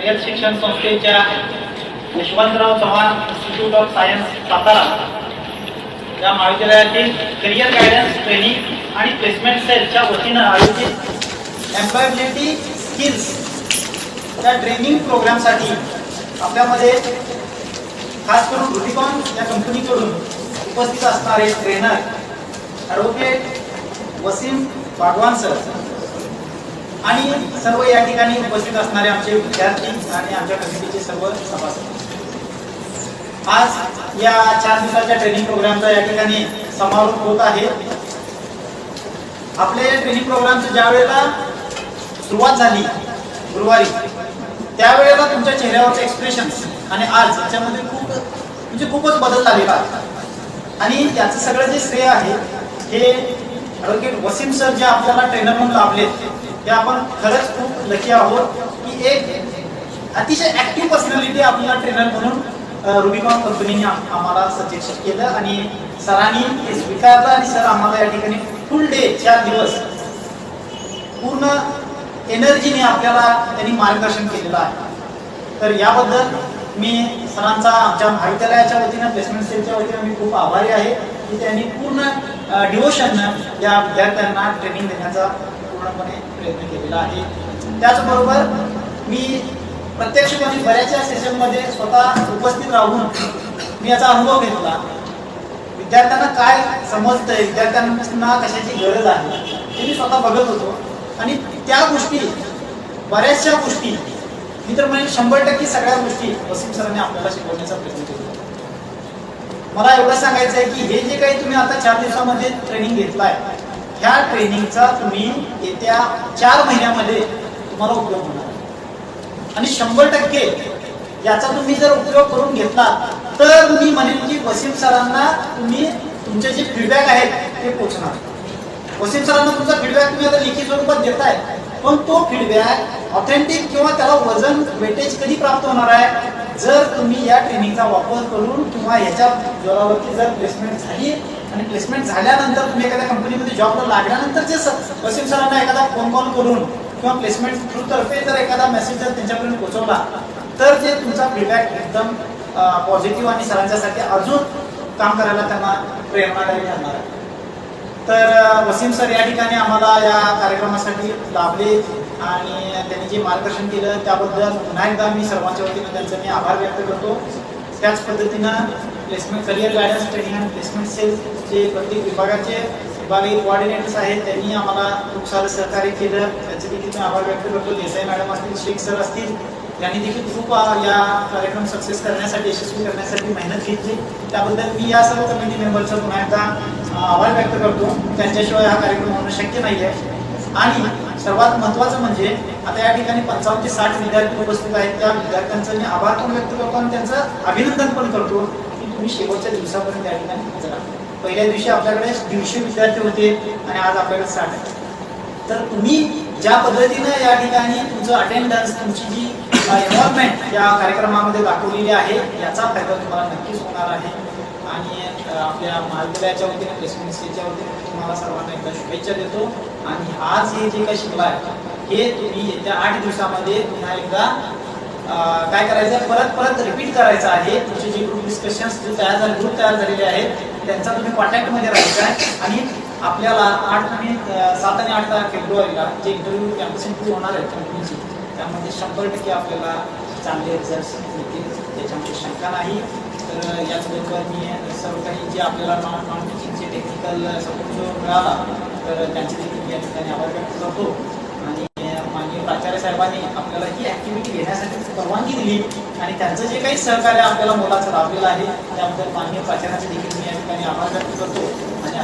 Career शिक्षण संस्थेच्या Yashwantrao Chavan institute of science Satara या महाविद्यालयातील करिअर गायडन्स ट्रेनिंग आणि प्लेसमेंट सेलच्या वतीनं आयोजित एम्प्लॉयबिलिटी स्किल्स या ट्रेनिंग प्रोग्रामसाठी आपल्यामध्ये खास करून रुबिकॉन या कंपनीकडून उपस्थित असणारे trainer advocate Wasim Bagwan sir आणि सर्व या ठिकाणी उपस्थित असणारे आमचे विद्यार्थी आणि आमच्या कमिटीचे सर्व सभासद, आज या 4 दिवसाच्या ट्रेनिंग प्रोग्रामचा या ठिकाणी समारोप होत आहे. आपल्या या ट्रेनिंग प्रोग्रामची ज्या वेळेला सुरुवात झाली गुरुवारी, त्यावेळेला तुमच्या चेहऱ्यावरचे एक्सप्रेशन्स आणि आज याच्यामध्ये खूपच बदल झालेला आहे. आणि त्याचं सगळं जे श्रेय आहे हे ॲडव्होकेट वसीम सर जे आपल्याला ट्रेनर म्हणून लाभलेत, ते आपण खरंच खूप लकी आहोत की एक अतिशय ऍक्टिव्ह पर्सनॅलिटी आपल्याला ट्रेनर म्हणून रुबिकॉन कंपनीने आम्हाला सजेस्ट केलं आणि सरांनी ते स्वीकारलं आणि सर आम्हाला या ठिकाणी फुल डे 4 दिवस पूर्ण एनर्जीने आपल्याला त्यांनी मार्गदर्शन केलेलं आहे. तर याबद्दल मी सरांचा आमच्या महाविद्यालयाच्या वतीनं प्लेसमेंट सेलच्या वतीनं मी खूप आभारी आहे की त्यांनी पूर्ण डिवोशननं या विद्यार्थ्यांना ट्रेनिंग देण्याचा पूर्णपणे प्रयत्न केलेला आहे. त्याचबरोबर मी प्रत्यक्षपणे बऱ्याचशा सेशनमध्ये स्वतः उपस्थित राहून मी याचा अनुभव घेतला. विद्यार्थ्यांना काय समजतंय, विद्यार्थ्यांना कशाची गरज आहे ते मी स्वतः बघत होतो आणि त्या गोष्टी बऱ्याचशा गोष्टी मी तर म्हणजे 100% सगळ्या गोष्टी वसीम सरांनी आपल्याला शिकवण्याचा प्रयत्न केला. मला एवढं सांगायचं आहे की हे जे काही तुम्ही आता 4 दिवसामध्ये ट्रेनिंग घेतलाय, ह्या ट्रेनिंगचा तुम्ही येत्या 4 महिन्यामध्ये तुम्हाला उपयोग होणार आणि 100% याचा तुम्ही जर उपयोग करून घेतला तर मी म्हणेन की वसीम सरांना तुम्ही तुमचे जे फीडबॅक आहेत ते पोहोचणार. वसीम सरांना तुमचा फीडबॅक तुम्ही आता लिखित स्वरूपात देताय, पण तो फीडबॅक ऑथेंटिक किंवा त्याला वजन वेटेज कधी प्राप्त होणार आहे, जर तुम्ही या ट्रेनिंगचा वापर करून किंवा ह्याच्या जोरावरती जर प्लेसमेंट झाली आणि प्लेसमेंट झाल्यानंतर तुम्ही एखाद्या कंपनीमध्ये जॉबला लागल्यानंतर जे वसीम सरांना एखादा फोन कॉल करून किंवा प्लेसमेंट थ्रू तर्फे जर एखादा मेसेज जर त्यांच्यापर्यंत पोहोचवला तर जे तुमचा फीडबॅक एकदम पॉझिटिव्ह आणि सरांच्यासाठी अजून काम करायला त्यांना प्रेरणादायी ठरणार आहे. तर वसीम सर या ठिकाणी आम्हाला या कार्यक्रमासाठी लाभले आणि त्यांनी जे मार्गदर्शन केलं त्याबद्दल पुन्हा एकदा मी सर्वांच्या वतीनं त्यांचा मी आभार व्यक्त करतो. त्याच पद्धतीनं प्लेसमेंट करिअर गायडन्स ट्रेनिंग आणि प्लेसमेंट सेल जे प्रत्येक विभागाचे विभागीय कोऑर्डिनेटर्स आहेत त्यांनी आम्हाला खूप सारं सहकार्य केलं, त्याचे देखील मी आभार व्यक्त करतो. देसाई मॅडम असतील, शेख सर असतील, त्यांनी देखील खूप या कार्यक्रम सक्सेस करण्यासाठी, यशस्वी करण्यासाठी मेहनत घेतली. त्याबद्दल मी या सर्व कमिटी मेंबरचा पुन्हा एकदा आभार व्यक्त करतो. त्यांच्याशिवाय हा कार्यक्रम होणं शक्य नाही आहे. आणि सर्वात महत्त्वाचं म्हणजे आता या ठिकाणी 55 ते 60 विद्यार्थी उपस्थित आहेत. त्या विद्यार्थ्यांचा मी आभार पण व्यक्त करतो आणि त्यांचं अभिनंदन पण करतो की तुम्ही शेवटच्या दिवसापर्यंत त्या ठिकाणी हजर आहात. पहिल्या दिवशी आपल्याकडे 150 विद्यार्थी होते आणि आज आपल्याकडे 60 आहेत. तर तुम्ही ज्या पद्धतीनं या ठिकाणी तुमचं अटेंडन्स, तुमची जी इन्व्हॉल्वमेंट या कार्यक्रमामध्ये दाखवलेली आहे याचा फायदा तुम्हाला नक्कीच होणार आहे. आणि आपल्या महाविद्यालयाच्या वतीने, प्लेसमेंट सेलच्या वतीने तुम्हाला सर्वांना एकदा शुभेच्छा देतो. आणि आज हे जे काही शिकलाय हे तुम्ही येत्या 8 दिवसामध्ये पुन्हा एकदा काय करायचं, परत रिपीट करायचं आहे. तुमचे जे ग्रुप डिस्कशन्स जे ग्रुप तयार झालेले आहेत त्यांचा तुम्ही कॉन्टॅक्टमध्ये राहायचा आहे. आणि आपल्याला 7 आणि 8 फेब्रुवारीला जे इंटरव्ह्यू कॅम्पस इंटरव्ह्यू होणार आहेत कंपनीची, त्यामध्ये 100% आपल्याला चांगले रिझल्ट्स मिळतील, त्याच्यामध्ये शंका नाही. तर याचबरोबर मी सर्व काही जे आपल्याला नॉन टीचिंगचे टेक्निकल सपोर्ट जो मिळाला तर त्यांचे देखील मी या ठिकाणी आभार व्यक्त करतो. आणि माननीय प्राचार्य साहेबांनी आपल्याला ही ॲक्टिव्हिटी घेण्यासाठी परवानगी दिली आणि त्यांचं जे काही सहकार्य आपल्याला मोलाचं लाभलेलं आहे त्याबद्दल माननीय प्राचार्यांचे देखील मी या ठिकाणी आभार व्यक्त करतो. आणि